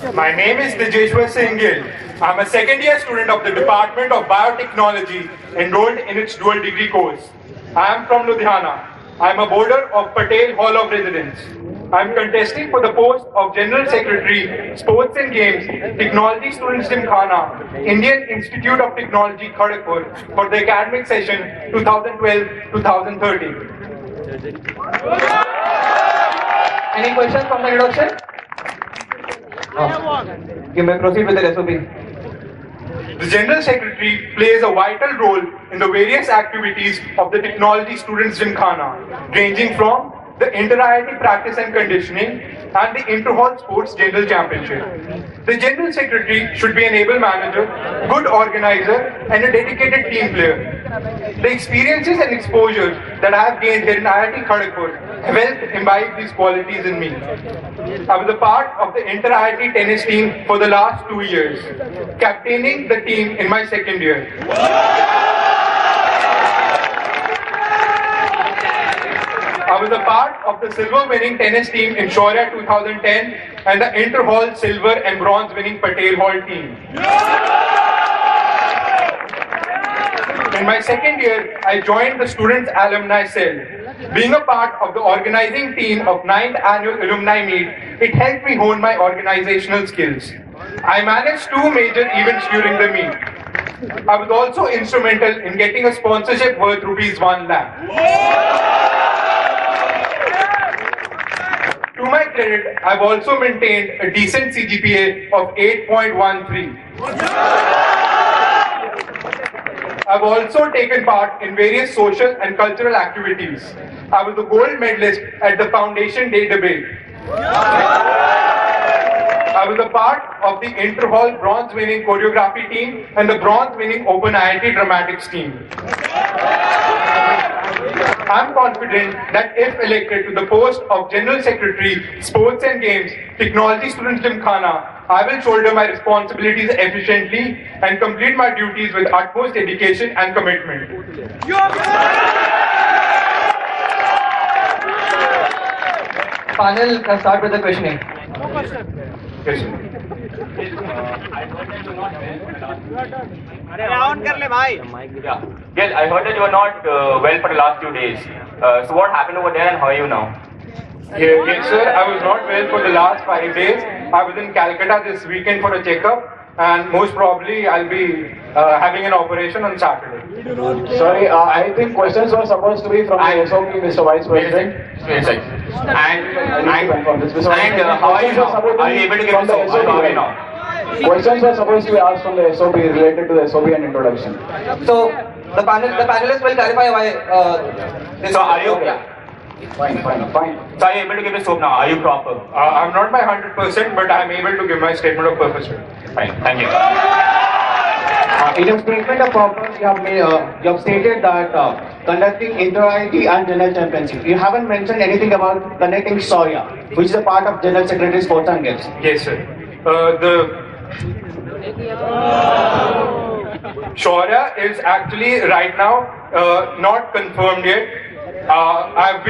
My name is Tejeshwar Singh Gill. I'm a second year student of the Department of Biotechnology enrolled in its dual degree course. I am from Ludhiana. I am a boarder of Patel Hall of Residence. I am contesting for the post of General Secretary, Sports and Games, Technology Students Gymkhana, Indian Institute of Technology, Kharagpur for the academic session 2012-2013. Any questions from the introduction? You may proceed with the SOP. The General Secretary plays a vital role in the various activities of the Technology Students Gymkhana, ranging from the Inter-IIT Practice and Conditioning and the Inter-Hall Sports General Championship. The General Secretary should be an able manager, good organizer and a dedicated team player. The experiences and exposures that I have gained here in IIT Kharagpur have helped imbibe these qualities in me. I was a part of the Inter-IIT tennis team for the last 2 years, captaining the team in my second year. I was a part of the silver winning tennis team in Shaurya 2010 and the Inter-Hall silver and bronze winning Patel Hall team. In my second year, I joined the Students Alumni Cell. Being a part of the organizing team of 9th Annual Alumni Meet, it helped me hone my organizational skills. I managed 2 major events during the meet. I was also instrumental in getting a sponsorship worth ₹1 lakh. To my credit, I've also maintained a decent CGPA of 8.13. I've also taken part in various social and cultural activities. I was the gold medalist at the Foundation Day debate. I was a part of the Inter-Hall bronze winning choreography team and the bronze winning Open IIT dramatics team. I'm confident that if elected to the post of General Secretary, Sports and Games, Technology Students Gymkhana, I will shoulder my responsibilities efficiently and complete my duties with utmost dedication and commitment. Panel can start with the questioning. Yes, sir. Yes, I heard that you were not well for the last few days. So what happened over there and how are you now? Yes, sir. I was not well for the last 5 days. I was in Calcutta this weekend for a checkup, and most probably I'll be having an operation on Saturday. Sorry, I think questions were supposed to be from the SOP, Mr. Vice President. Yes, sir. And how are you now? Are you able to give us a SOP now? Questions were supposed to be asked from the SOP related to the SOP and introduction. So the panelists will clarify why this. So are you? Yeah. Fine. So are you able to give a soap now? Are you proper? I'm not by 100%, but I'm able to give my statement of purpose. Fine, thank you. In your statement of purpose, you have stated that conducting Inter-IIT and General Championship. You haven't mentioned anything about conducting Shaurya, which is a part of General Secretary Sports and Games. Yes, sir. Shaurya is actually right now not confirmed yet. I've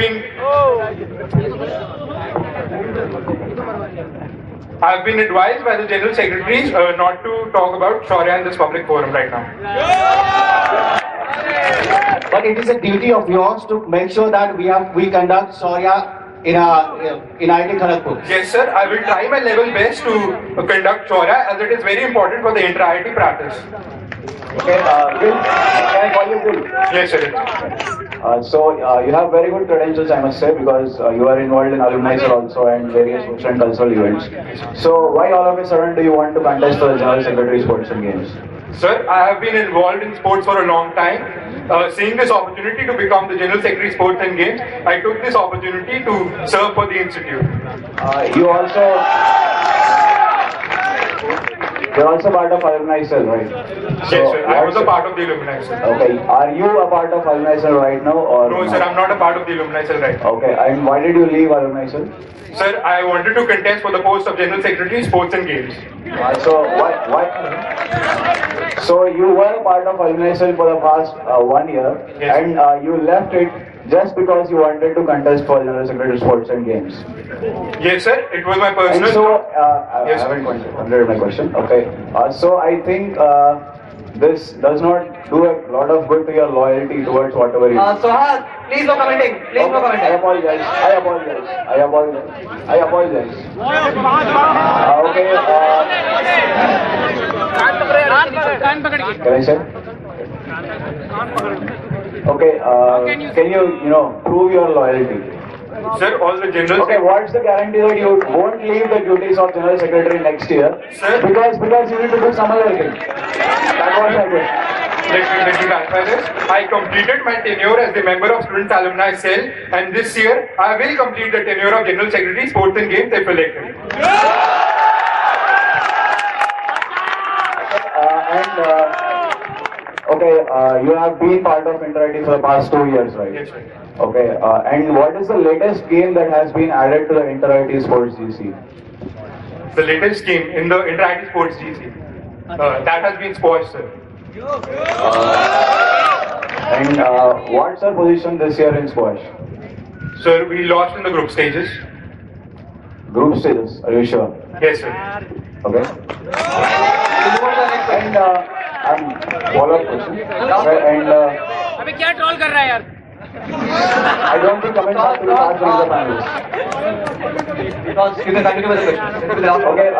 been advised by the General Secretary not to talk about Shaurya in this public forum right now. But it is a duty of yours to make sure that we conduct Shaurya in IIT Kharagpur. Yes, sir. I will try my level best to conduct Shaurya, as it is very important for the inter-IIT practice. Okay, Gil, can I call you Gil? Yes, sir. So you have very good credentials, I must say, because you are involved in alumni cell also and various social and cultural events. So why all of a sudden do you want to contest for the General Secretary Sports and Games? Sir, I have been involved in sports for a long time. Seeing this opportunity to become the General Secretary Sports and Games, I took this opportunity to serve for the institute. You're also part of alumni cell, right? Yes, sir. I was a part of the alumni cell. Okay. Are you a part of alumni cell right now, or no, sir? I'm not a part of the alumni cell right now. Okay. And why did you leave alumni cell? Sir, I wanted to contest for the post of General Secretary Sports and Games. So why? So you were a part of alumni cell for the past 1 year, yes, and you left it just because you wanted to contest for General Secretary Sports and Games? Yes, sir. It was my And personal. so, I Yes. haven't completed my question. Okay. So I think this does not do a lot of good to your loyalty towards whatever you. Sohag, please no commenting. Please no I commenting. apologize. I apologize. I apologize. I apologize. Okay. Can I say? Okay. Can you prove your loyalty? Sir, all the general. Okay. What's the guarantee that you won't leave the duties of General Secretary next year? Sir? Because you need to do some other thing. That was my question. Let me clarify this. I completed my tenure as the member of Students Alumni Cell, and this year I will complete the tenure of General Secretary Sports and Games if elected. You have been part of Inter-IT for the past 2 years, right? Yes, sir. Okay, and what is the latest game that has been added to the Inter-IT Sports GC? The latest game in the Inter-IT Sports GC. That has been squashed, sir. And what's our position this year in squash? Sir, we lost in the group stages. Group stages, are you sure? Yes, sir. Okay. And follow-up question. Okay, and अबे क्या troll कर रहा है यार? I don't think comments have to be passed on the panelists. Because you can continue with the question. Okay,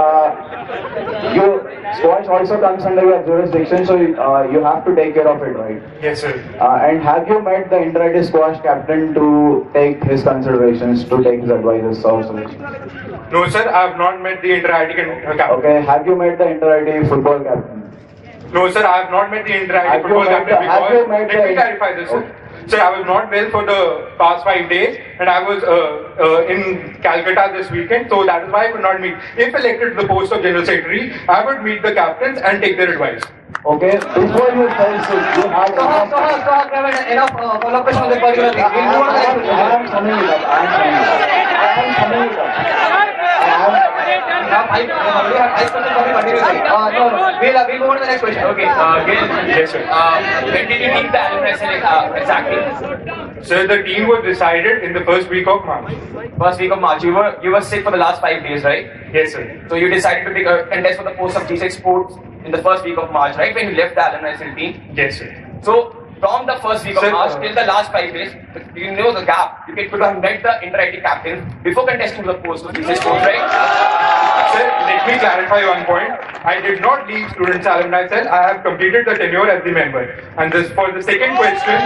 squash also comes under your jurisdiction, so you have to take care of it, right? Yes, sir. And have you met the Inter-IT squash captain to take his considerations, to take his advices also? No, sir, I have not met the Inter-IT captain. Okay, have you met the Inter-IT football captain? No, sir, I have not met the Inter-IT Have you football met captain the- have you met let me the- clarify this, sir. Okay. Sir, I was not well for the past 5 days, and I was in Calcutta this weekend, so that is why I could not meet. If elected to the post of General Secretary, I would meet the captains and take their advice. Okay, before you tell so you have Sohag, enough follow-up question on this particular thing. We'll move on to the next I question. am summing it up. I am summing it up. I already have 5 questions for me. Continue. No. We'll move on to the next question. Okay, Gil, Yes, sir. when did you leave the alumni cell exactly? Sir, the team was decided in the first week of March. First week of March. You were sick for the last 5 days, right? Yes, sir. So you decided to contest for the post of G6 Sports in the first week of March, right? When you left the alumni cell team. Yes, sir. So from the first week of Sir, March till the last 5 days, you know the gap. You could have met the Inter-IT captain before contesting for the post of G6 Sports, right? Sir, let me clarify one point. I did not leave Students Alumni Cell. I have completed the tenure as the member. And this for the second question.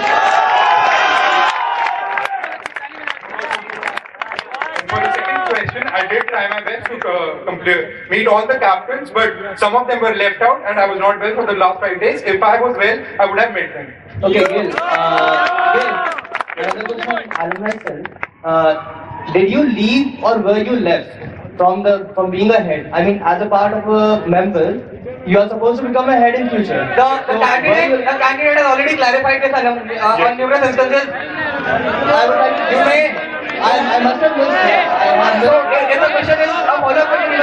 For the second question, I did try my best to meet all the captains, but some of them were left out, and I was not well for the last 5 days. If I was well, I would have met them. Okay, Gil. Another question on alumni cell. Did you leave or were you left from being a head? I mean, as a part of a member, you are supposed to become a head in future. The candidate has already clarified this on numerous instances. I must have missed it. So, if the question is a follow-up question,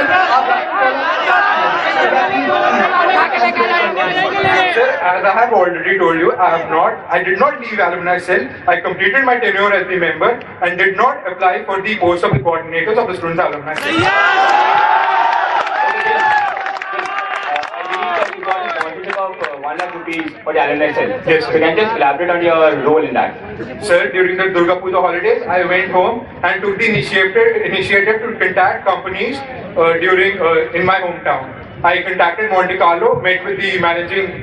Sir, as I have already told you, I did not leave Alumni Cell. I completed my tenure as the member and did not apply for the post of the coordinators of the Students Alumni Cell. You got a sponsorship of 1 lakh rupees for the alumni cell. Yes, sir. So can you just elaborate on your role in that? Sir, during the Durga Puja holidays, I went home and took the initiative to contact companies in my hometown. I contacted Monte Carlo, met with the managing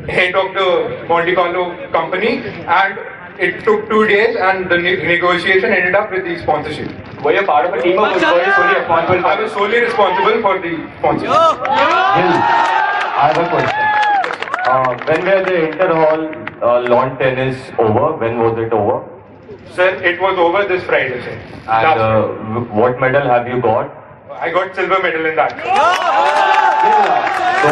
head of the Monte Carlo company, and it took 2 days, and the negotiation ended up with the sponsorship. Were you part of a team or were you solely responsible for I was solely responsible for the sponsorship. Gil, I have a question. When were the inter-hall lawn tennis over? When was it over? Sir, it was over this Friday, sir. And what medal have you got? I got silver medal in that. So,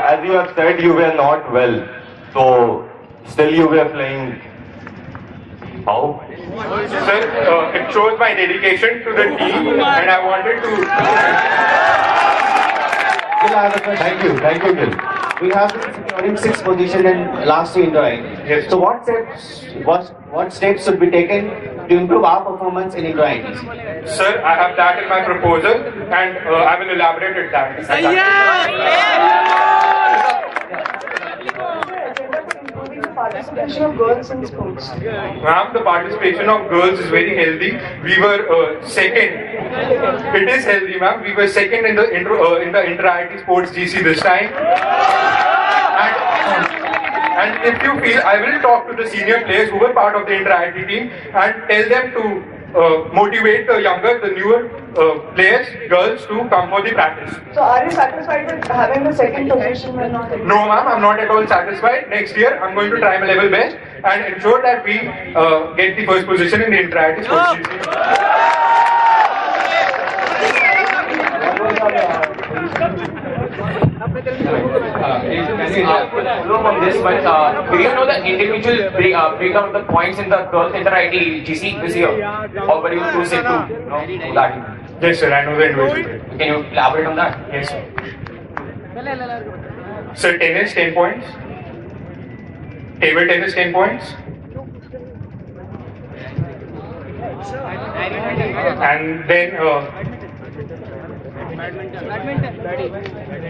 as you have said, you were not well. So, still you were playing. How? Sir, it shows my dedication to the team, and I wanted to. Gil, I have a question. Thank you, Gil. We have been securing 6th position in last year Inter-IT. Yes. So what steps should be taken to improve our performance in inter-IITs? Sir, I have that in my proposal and I will elaborate it that. Participation of girls in sports. Ma'am, the participation of girls is very healthy. We were second. It is healthy, ma'am. We were second in the inter-IIT sports GC this time. And if you feel, I will talk to the senior players who were part of the inter-IIT team and tell them to motivate the newer players, girls to come for the practice. So are you satisfied with having the second position when not? No, ma'am, I'm not at all satisfied. Next year, I'm going to try my level best and ensure that we get the first position in the inter-IIT sports GC. From this, but do you know the individual breakup of the points in the girls inter-IIT GC this year? Or were you too sick to know that? Yes, sir, I know the individual. Can you elaborate on that? Yes, sir. Sir, tennis, 10 points. Table tennis, 10 points. And then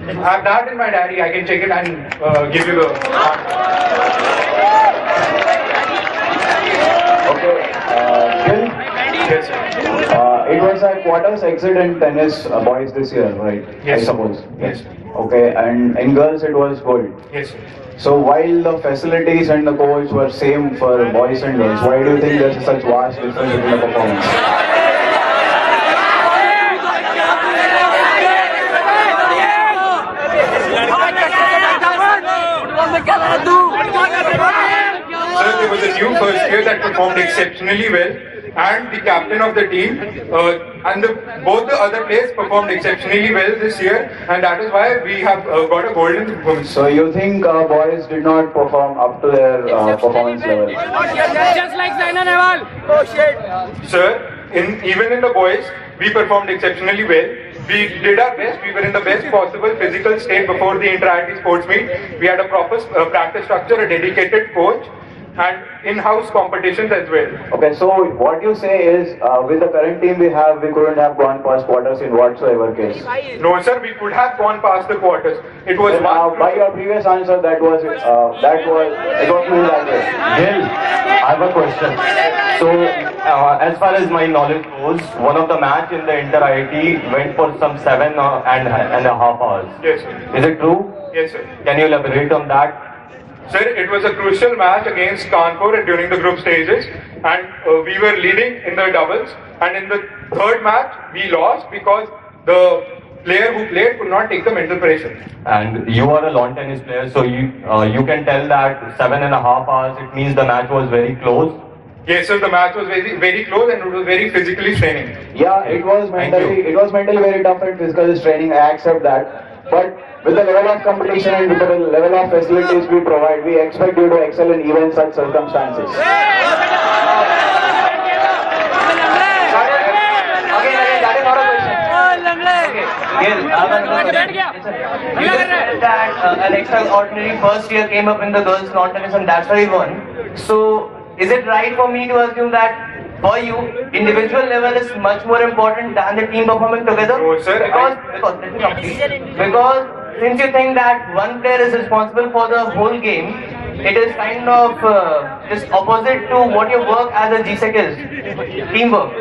I have that in my diary. I can check it and give you the. Okay, Gil, Yes, sir. it was a quarters exit in tennis boys this year, right? Yes. I suppose. Yes. Okay, and in girls it was gold. Yes, sir. So while the facilities and the coach were same for boys and girls, why do you think there's such vast difference in the performance? Sir, there was a new first year that performed exceptionally well, and the captain of the team and both the other players performed exceptionally well this year, and that is why we have got a golden performance. So you think boys did not perform up to their performance level? Just like Saina Nehwal. Sir, even in the boys, we performed exceptionally well. We did our best. We were in the best possible physical state before the inter-IIT sports meet. We had a proper practice structure, a dedicated coach, and in-house competitions as well. Okay, so what you say is, with the current team we have, we couldn't have gone past quarters in whatsoever case. No, sir, we could have gone past the quarters. It was By your previous answer, it was moved that way. Gil, I have a question. So, as far as my knowledge goes, one of the match in the inter-IIT went for some 7.5 hours. Yes, sir. Is it true? Yes, sir. Can you elaborate on that? Sir, it was a crucial match against Kanpur during the group stages, and we were leading in the doubles. And in the third match, we lost because the player who played could not take the mental pressure. And you are a lawn tennis player, so you can tell that 7.5 hours, it means the match was very close. Yes, sir, the match was very, very close and it was very physically straining. Yeah, it was mentally very tough and physical training. I accept that. But with the level of competition and with the level of facilities we provide, we expect you to excel in even such circumstances. That is not a question. Gil, you just said that an extraordinary first year came up in the girls' lawn tennis and that's why you won. So, is it right for me to assume that for you, individual level is much more important than the team performing together? No, sir. Because since you think that one player is responsible for the whole game, it is kind of just opposite to what your work as a GSEC is. Teamwork.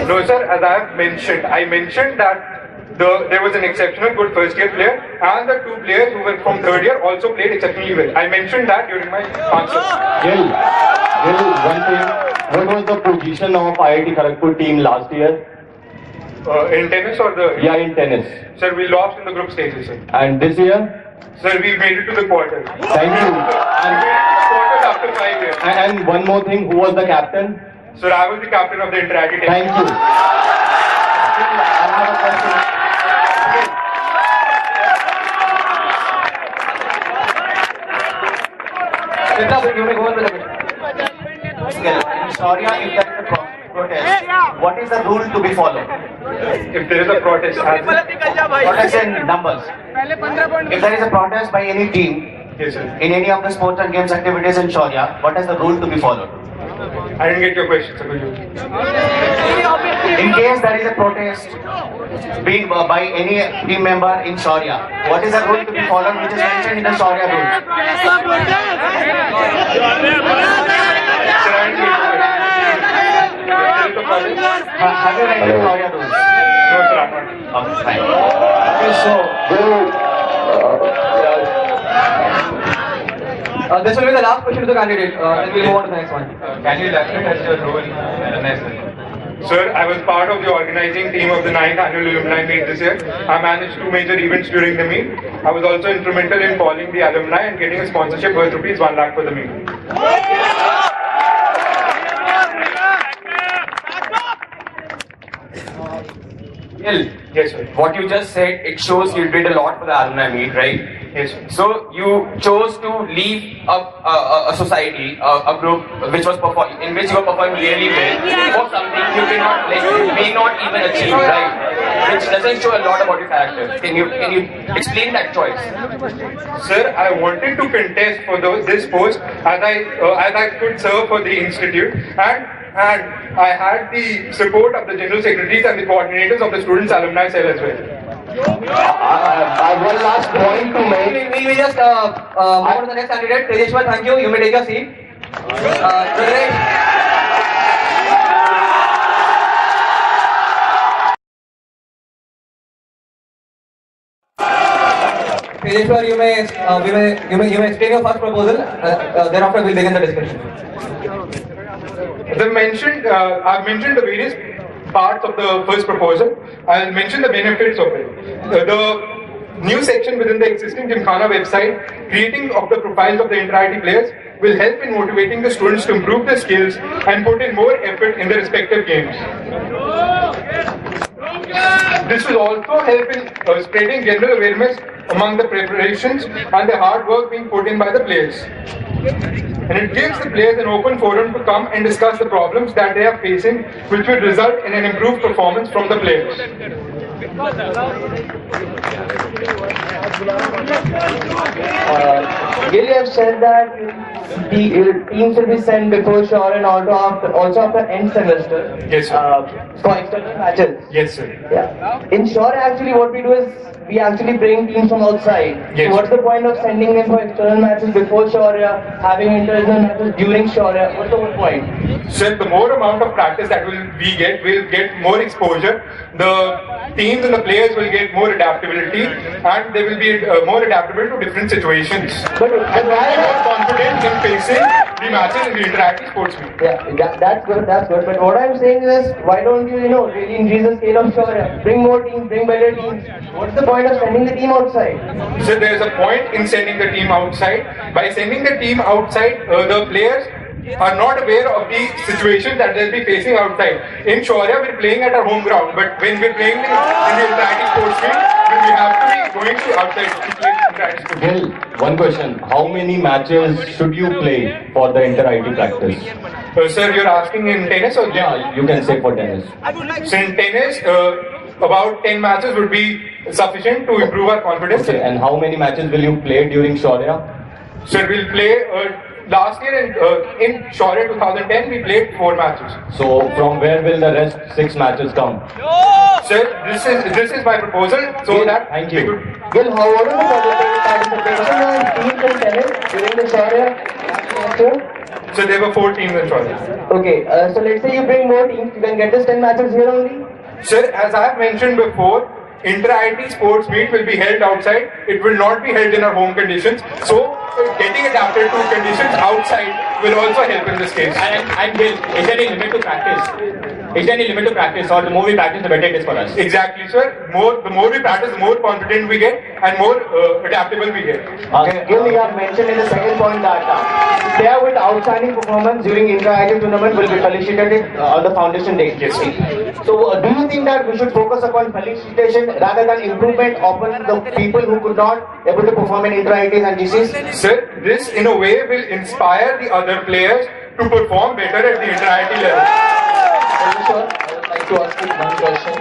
No, sir, as I mentioned that there was an exceptional good first year player and the two players who were from third year also played exceptionally well. I mentioned that during my answer. Gil, one thing, what was the position of IIT Kharagpur team last year? In tennis or the... Yeah, in tennis. Sir, we lost in the group stages, sir. And this year? Sir, we made it to the quarters. Thank you. Quarters after 5 years. And one more thing, who was the captain? Sir, I was the captain of the inter-IIT team. Thank you. I have a question. You may go on with the question. Sorry, if there is a protest, what is the rule to be followed? If there is a protest, Protest in numbers. If there is a protest by any team, Yes, sir. in any of the sports and games activities in Shaurya, what is the rule to be followed? I didn't get your question, sir. Could you? In case there is a protest being by any team member in Shaurya, what is the rule to be followed which is mentioned in the Shaurya rules? Sir, I didn't get your question. Have you read the Shaurya rules? No, sir, I'm not. Okay, fine. Okay, so This will be the last question to the candidate. Then we'll move on to the next one. Can you elaborate as your role in alumni? Sir, I was part of the organizing team of the 9th annual alumni meet this year. I managed 2 major events during the meet. I was also instrumental in calling the alumni and getting a sponsorship worth rupees 1 lakh for the meet. Yes, sir. What you just said, it shows you did a lot for the alumni meet, right? Yes, sir. So you chose to leave a society, a group which was in which you were performing really well for something you may not even achieve, right? Which doesn't show a lot about your character. Can you explain that choice? Sir, I wanted to contest for this post as I could serve for the institute and I had the support of the general secretaries and the coordinators of the students' alumni cell as well. I have one last point to make. We will just move on to the next candidate. Tejeshwar, thank you. You may take your seat. Tejeshwar, you may explain your first proposal. Thereafter, we'll begin the discussion. I've mentioned the various parts of the first proposal. I'll mention the benefits of it. The new section within the existing Gymkhana website, creating of the profiles of the inter-IT players, will help in motivating the students to improve their skills and put in more effort in their respective games. This will also help in spreading general awareness among the preparations and the hard work being put in by the players. And it gives the players an open forum to come and discuss the problems that they are facing, which will result in an improved performance from the players. Gil, you have said that the teams will be sent before sure and also after end semester. Yes, sir. For external matches. Yes, sir. Yeah. In Shore, actually, what we do is we actually bring teams from outside. Yes. So what's the point of sending them for external matches before Shaurya, having internal matches during Shaurya? What's the whole point? So the more amount of practice that we'll get more exposure. The teams and the players will get more adaptability, and they will be more adaptable to different situations. But And why more confident in facing the matches in the interactive sports meet. Yeah, that's good. But what I'm saying is, why don't you, really increase the scale of Shaurya? Bring more teams, bring better teams. What's the point of sending the team outside? So there's a point in sending the team outside. By sending the team outside, the players are not aware of the situation that they'll be facing outside. In Shaurya, we're playing at our home ground, but when we're playing in the interactive sports field, we have to be going to outside to play interactive sports. Gil, one question. How many matches should you play for the inter-IT practice? Sir, you're asking in tennis or Yeah, you can say for tennis. So in tennis, about 10 matches would be sufficient to improve our confidence. Okay, and how many matches will you play during Shaurya? Sir, we'll play last year in Shaurya 2010, we played 4 matches. So from where will the rest 6 matches come? Sir, this is my proposal so Gil, that thank we you. could. Gil, how would the participation of teams in tennis during the Shaurya? So there were 4 teams in Shaurya. Okay, so let's say you bring more teams, you can get this 10 matches here only? Sir, as I have mentioned before, inter-IT sports meet will be held outside. It will not be held in our home conditions. So getting adapted to conditions outside will also help in this case. And Gil, is there any limit to practice? Is there any limit to practice, or the more we practice, the better it is for us? Exactly, sir. The more we practice, the more confident we get and more adaptable we get. Gil, you have mentioned in the second point that player with outstanding performance during inter-IT tournament will be felicitated on the foundation day. Yes, sir. So, do you think that we should focus upon felicitation rather than improvement upon the people who could not able to perform in inter-ITs and GCs? Sir, this in a way will inspire the other players to perform better at the inter-IT level. Are you sure? I would like to ask you one question.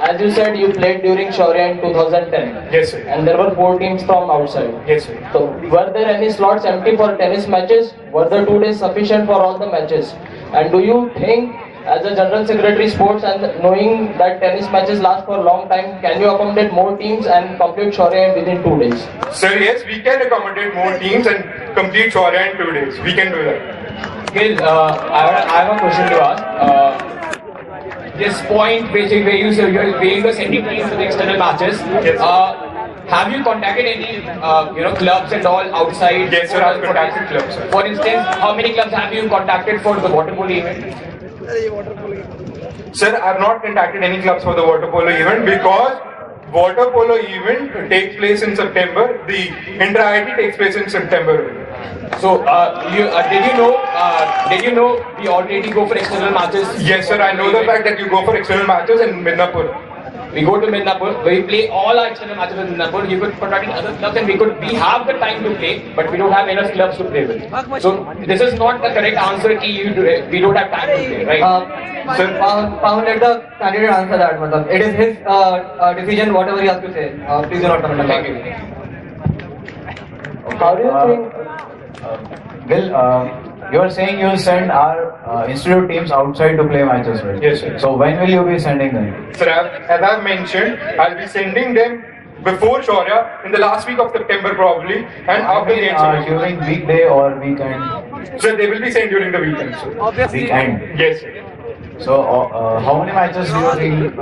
As you said, you played during Shaurya in 2010. Yes, sir. And there were 4 teams from outside. Yes, sir. So, were there any slots empty for tennis matches? Were the 2 days sufficient for all the matches? And do you think, as a General Secretary Sports and knowing that tennis matches last for a long time, can you accommodate more teams and complete Shaurya within 2 days? Sir, yes, we can accommodate more teams and complete Shaurya in 2 days. We can do that. Gil, I have a question to ask. This point where you say you're sending teams to the external matches. Yes. Have you contacted any clubs and all outside? Yes, sir, I've contacted clubs, sir. For instance, how many clubs have you contacted for the water polo event? Sir, I've not contacted any clubs for the water polo event because water polo event takes place in September. The inter-IIT takes place in September. So, did you know we already go for external matches? Yes, sir, I know the fact that you go for external matches in Midnapur. We go to Midnapur, we play all our external matches in Midnapur. You could contact other clubs and we have the time to play, but we don't have enough clubs to play with. So this is not the correct answer. We don't have time to play, right? Sir, Pawan, let the candidate answer that. It is his decision, whatever he has to say. Please do not comment on that. Thank you. How do you think? You are saying you send our institute teams outside to play matches, right? Yes, sir. So when will you be sending them? Sir, as I've mentioned, I'll be sending them before Shaurya in the last week of September probably, and after the games. During weekday or weekend? Sir, they will be sent during the weekend, sir. Weekend. Yes, sir. So how many matches do you think?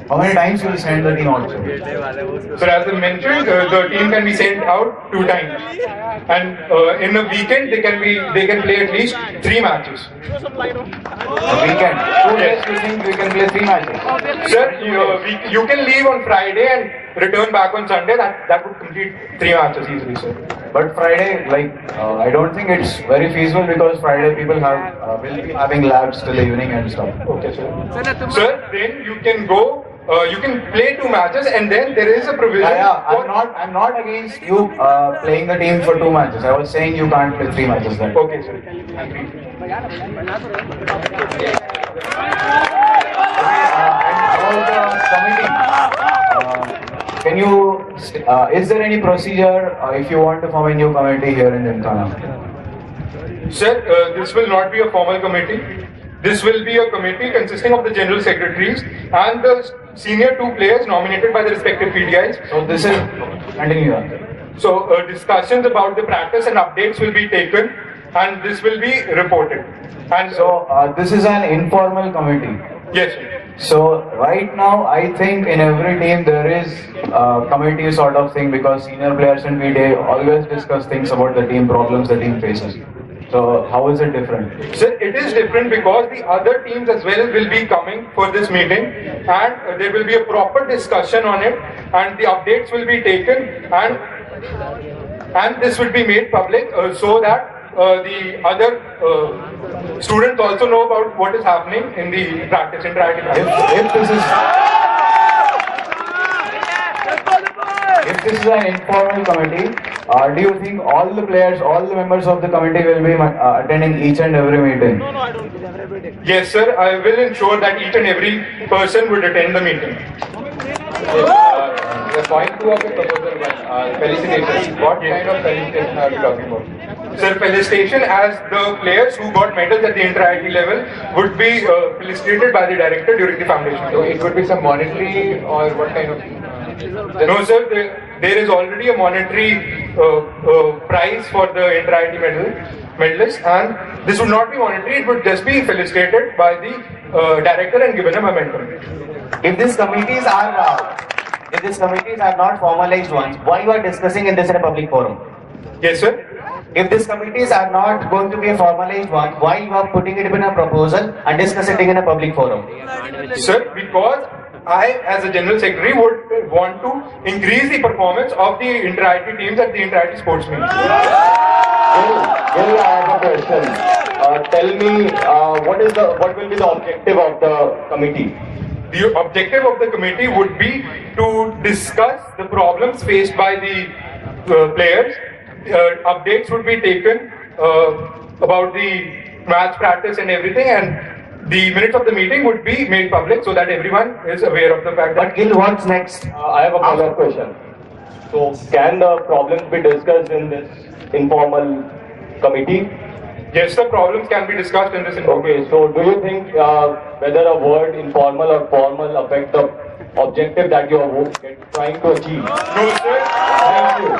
How many times you will send the team out? So as I mentioned, the team can be sent out 2 times, and in a weekend they can play at least 3 matches. A weekend. 2 days you think we can play 3 matches? Sir, you can leave on Friday and return back on Sunday. That would complete 3 matches easily, sir. But Friday, I don't think it's very feasible because Friday people will be having labs till the evening and stuff. Okay, sir. Sir, then you can go. You can play 2 matches, and then there is a provision. I'm not against you playing the team for 2 matches. I was saying you can't play 3 matches then. Okay, sir. About the committee, can you? Is there any procedure if you want to form a new committee here in Gymkhana? Sir, this will not be a formal committee. This will be a committee consisting of the general secretaries and the senior 2 players nominated by the respective PTIs. So this is continue. So discussions about the practice and updates will be taken, and this will be reported. And so this is an informal committee. Yes, sir. So right now, I think in every team there is a committee sort of thing because senior players and PTA always discuss things about the team problems the team faces. So how is it different? Sir, it is different because the other teams as well will be coming for this meeting, and there will be a proper discussion on it, and the updates will be taken, and this will be made public so that the other students also know about what is happening in the practice, interactive practice. If this is an informal committee, do you think all the players, all the members of the committee will be attending each and every meeting? Yes, sir. I will ensure that each and every person would attend the meeting. The point 2 of the proposal one, felicitation. What kind of felicitation are we talking about? Sir, felicitation as the players who got medals at the inter-IIT level would be felicitated by the director during the foundation. So it would be some monetary or what kind of? No, sir. There is already a monetary prize for the inter-IIT medalists, and this would not be monetary. It would just be felicitated by the director and given a memento. If these committees are not formalized ones, why you are discussing in this in a public forum? Yes, sir. If these committees are not going to be a formalized one, why you are putting it in a proposal and discussing it in a public forum? Sir, because I, as a general secretary, would want to increase the performance of the inter-IIT teams at the inter-IIT sports meet. Gil, I have a question. Tell me, what will be the objective of the committee? The objective of the committee would be to discuss the problems faced by the players. Updates would be taken about the match practice and everything, and the minutes of the meeting would be made public so that everyone is aware of the fact that. But Gil, what's next? I have a follow-up question. So, can the problems be discussed in this informal committee? Yes, the problems can be discussed in this. Okay, so do you think whether a word informal or formal affect the objective that you are trying to achieve? No, sir. Thank you.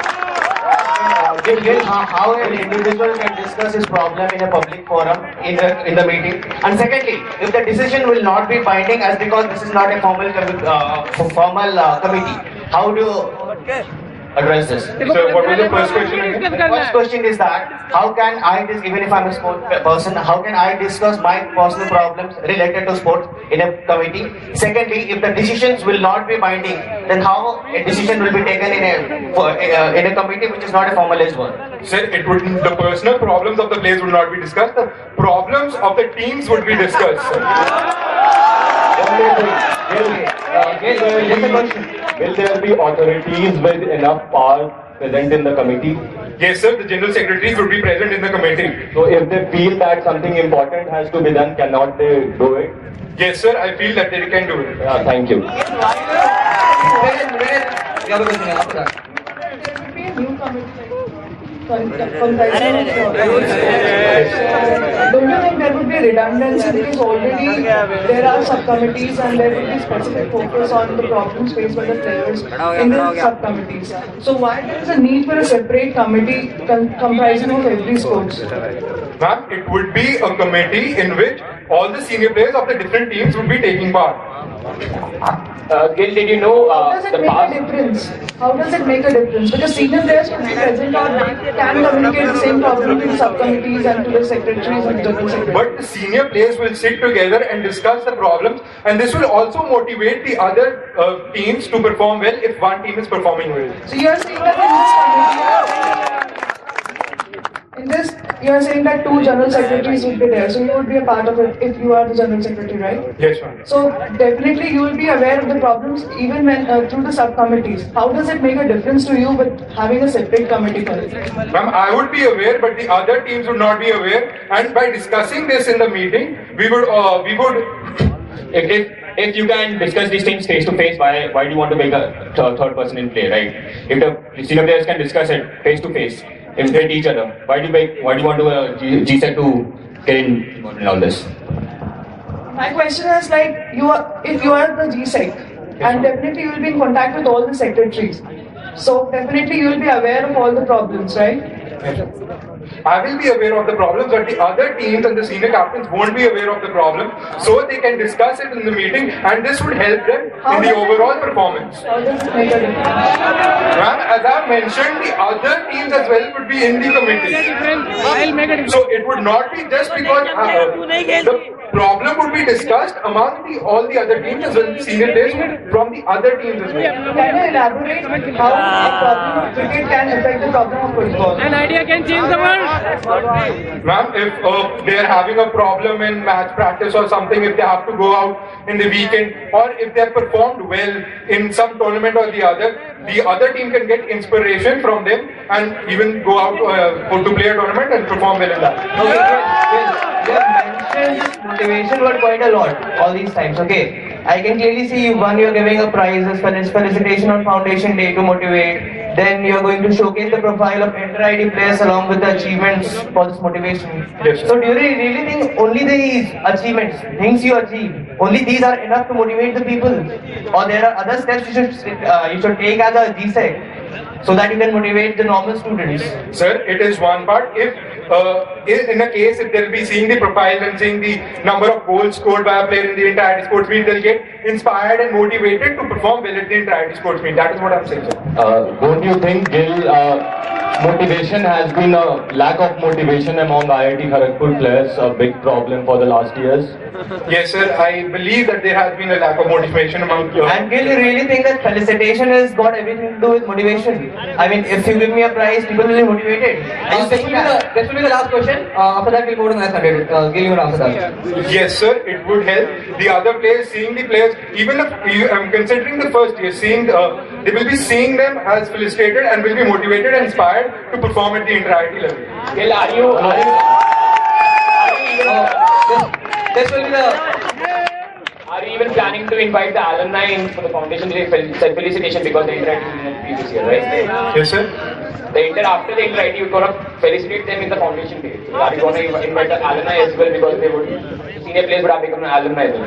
Gil, how an individual can discuss his problem in a public forum in the meeting? And secondly, if the decision will not be binding, as because this is not a formal committee, how do you address this? So, what was the first question again? The first question is that how can I, even if I'm a sport person, how can I discuss my personal problems related to sports in a committee? Secondly, if the decisions will not be binding, then how a decision will be taken in a committee which is not a formalized one? Sir, it would the personal problems of the players would not be discussed. The problems of the teams would be discussed. Will there be authorities with enough power present in the committee? Yes, sir. The general secretaries would be present in the committee. So if they feel that something important has to be done, cannot they do it? Yes, sir. I feel that they can do it. Thank you. Don't you think there would be redundancy because already there are subcommittees and there would be specific focus on the problems faced by the players in the subcommittees? So why there is a need for a separate committee comprising of every sports? Ma'am, it would be a committee in which all the senior players of the different teams would be taking part. Gil, did you know How does it make a difference? How does it make a difference? Because senior players will be present or can communicate the same problem to the subcommittees and to the secretaries and general secretaries. But the senior players will sit together and discuss the problems, and this will also motivate the other teams to perform well if one team is performing well. So you are saying that in this you are saying that two general secretaries will be there. So you would be a part of it if you are the general secretary, right? Yes, ma'am. So definitely you will be aware of the problems even when through the subcommittees. How does it make a difference to you with having a separate committee for it? Ma'am, I would be aware, but the other teams would not be aware. And by discussing this in the meeting, we would. If you can discuss these things face to face, why do you want to make a third person in play, right? If the senior players can discuss it face to face, imitate each other, why do you want to GSEC to get involved in all this? My question is like if you are the GSEC and definitely you will be in contact with all the secretaries. So definitely you will be aware of all the problems, right? I will be aware of the problems, but the other teams and the senior captains won't be aware of the problem, so they can discuss it in the meeting, and this would help them in the overall performance. How does it make a difference? Ma'am, as I mentioned, the other teams as well would be in the committee. So it would not be just because the problem would be discussed among all the other teams as well as the senior players from the other teams as well. Can you elaborate how a problem of cricket can affect the problem of football? An idea can change the world. Ma'am, if they are having a problem in match practice or something, if they have to go out in the weekend, or if they have performed well in some tournament or the other team can get inspiration from them and even go out to play a tournament and perform well in that. Okay, you have mentioned motivation word quite a lot all these times. Okay, I can clearly see you are giving a prize as well as felicitation on Foundation Day to motivate. Then you are going to showcase the profile of inter-ID players along with the achievements for this motivation. Yes. So do you really think only these achievements, things you achieve, only these are enough to motivate the people? Or there are other steps you should take as a GSEC so that you can motivate the normal students? Sir, it is one part. If in a case, if they'll be seeing the profile and seeing the number of goals scored by a player in the entire sports meet, they'll get inspired and motivated to perform well at the entire sports meet. That is what I'm saying, sir. Don't you think, Gil, motivation has been a lack of motivation among IIT Kharagpur players a big problem for the last years? Yes, sir. I believe that there has been a lack of motivation among players. And Gil, you really think that felicitation has got everything to do with motivation? I mean, if you give me a prize, people will be motivated. This will be the last question. After that, we'll go to the next 100. Gil, you will answer that. Yes, sir. It would help the other players, seeing the players, even if I'm considering the first year, seeing they will be seeing them as felicitated and will be motivated and inspired to perform at the inter-IIT level. Gil, are you This will be the invite the alumni in for the foundation day felicitation because they interacted in the previous year, right? Yes, sir. After the inter-IT, you're gonna felicitate them in the foundation day. So are you gonna invite the alumni as well because they would senior players would have become an alumni then?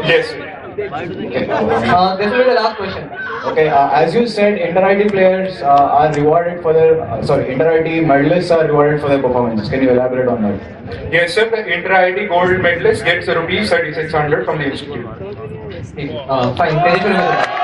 Yes. This will be the last question. Okay, as you said, inter-IT players are rewarded for their, inter-IT medalists are rewarded for their performances. Can you elaborate on that? Yes, sir. The inter-IT gold medalist gets rupees 3,600 from the institute. Fine. Thank you very much.